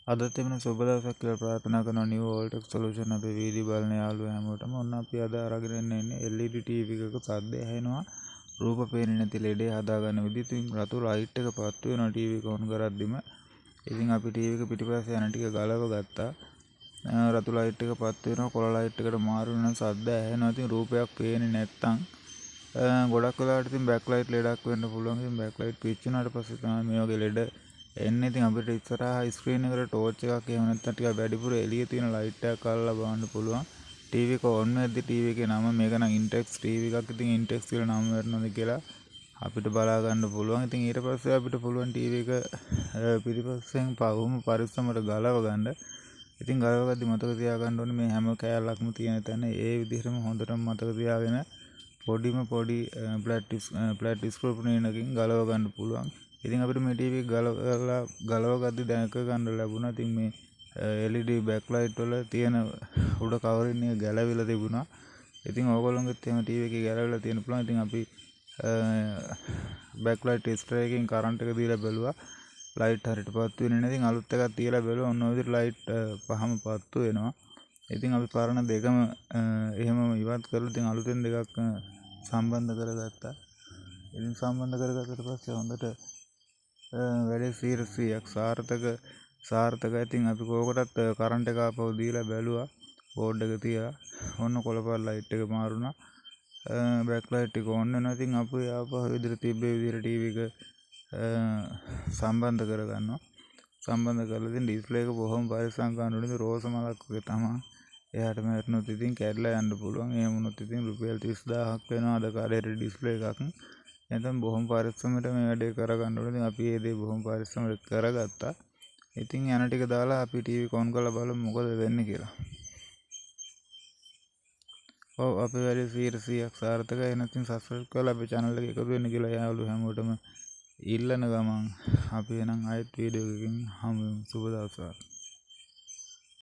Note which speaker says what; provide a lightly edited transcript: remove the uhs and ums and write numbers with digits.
Speaker 1: අද තිබෙන සුබ දවසක් කියලා ප්‍රාර්ථනා කරන නිව් වෝල්ටෙක් සොලියුෂන් අපේ වීඩියෝ බලන යාළුවෝ හැමෝටම ඔන්න අපි අද අරගෙන ඉන්නේ LED TV එකක සද්ද ඇහෙනවා රූප පේන්නේ නැති ලෙඩේ හදාගන්න විදිහ. ඉතින් රතු ලයිට් එක පත්තු වෙනවා TV එක ඔන් කරද්දිම. ඉතින් අපි TV එක පිටිපස්සේ යන ටික ගලව ගත්තා. රතු ලයිට් එක පත්තු වෙනවා කොළ ලයිට් එකට මාරු වෙනවා සද්ද ඇහෙනවා. ඉතින් රූපයක් පේන්නේ නැත්තම් ගොඩක් වෙලාවට ඉතින් බෑක් ලයිට් ලෙඩක් වෙන්න පුළුවන්. ඉතින් බෑක් ලයිට් පිච්චුනාට පස්සේ තමයි මේ වගේ ලෙඩ එන්නේ. ඉතින් අපිට ඉස්සරහා ස්ක්‍රීන් එකට ටෝච් එකක් එහෙම නැත්නම් ටිකක් වැඩිපුර එළිය තියෙන ලයිට් එකක් අල්ලලා බලන්න පුළුවන්. TV එක ඔන් වෙද්දි TV එකේ නම මේක නම් Intex TV එකක්. ඉතින් Intex කියලා නම වරනොද කියලා අපිට බලා ගන්න පුළුවන්. ඉතින් ඊට පස්සේ අපිට පුළුවන් TV එක පිටිපස්සෙන් පවුම පරිස්සමට ගලව ගන්න. ඉතින් ගලව ගද්දි මතක තියාගන්න ඕනේ මේ හැම කෑල්ලක්ම තියෙන තැන ඒ විදිහටම හොඳටම මතක තියාගෙන පොඩි ප්ලැට් ස්ක්‍රූ පේනකින් ගලව ගන්න පුළුවන්. ඉතින් අපිට මේ TV ගලව ගද්දි දැක ගන්න ලැබුණා. ඉතින් මේ LED බෑක් ලයිට් වල තියෙන උඩ කවරින් එක ගැලවිලා තිබුණා. ඉතින් ඕගොල්ලෝගෙත් එහෙම TV එකේ ගැලවිලා තියෙන පුළුවන්. ඉතින් අපි බෑක් ලයිට් ටෙස්ටර් එකකින් කරන්ට් එක දීලා බැලුවා. ලයිට් හරියට පත්තු වෙන්නේ නැහැ. ඉතින් අලුත් එකක් තියලා බැලුවා. ඔන්න ඔය විදිහට ලයිට් පහම පත්තු වෙනවා. ඉතින් අපි පරණ දෙකම එහෙම ඉවත් කරලා ඉතින් අලුතෙන් දෙකක් සම්බන්ධ කරගත්තා. ඉතින් සම්බන්ධ කරගත්තට පස්සේ හොඳට වැඩේ 100ක් සාර්ථකයි. ඉතින් අපි කෝකටත් කරන්ට් එක ආපහු දීලා බැලුවා බෝඩ් එක තියලා. ඔන්න කොළපාට ලයිට් එක මාරුණා. බෑක් ලයිට් එක ඔන් වෙනවා. ඉතින් අපි ආපහු විදිහට තිබ්බේ විදිහට TV එක සම්බන්ධ කරගන්නවා. සම්බන්ධ කරලා ඉතින් ඩිස්ප්ලේ එක බොහොම පරිස්සම් ගන්න ඕනේ. රෝස මලක් වගේ තමයි. එයාට මැරුණොත් ඉතින් කැඩලා යන්න පුළුවන්. එහෙම වුණොත් ඉතින් රුපියල් 30000ක් වෙනවා අද කාලේ ඩිස්ප්ලේ එකක්. එතෙන් බොහොම පරිස්සමට මේ වැඩේ කරගන්න ඕනේ. ඉතින් අපි මේ දේ බොහොම පරිස්සමට කරගත්තා. ඉතින් යන ටික දාලා අපි TV එක ඔන් කරලා බලමු මොකද වෙන්නේ කියලා. ඔව් අපේ වැඩේ 100ක් සාර්ථකයි. එහෙනම් සබ්ස්ක්‍රයිබ් කරලා අපේ channel එක එකතු වෙන්න කියලා යාළුවෝ හැමෝටම ඉල්ලන ගමන් අපි එනම් ආයෙත් වීඩියෝ එකකින් හමු වෙමු. සුබ දවසක්.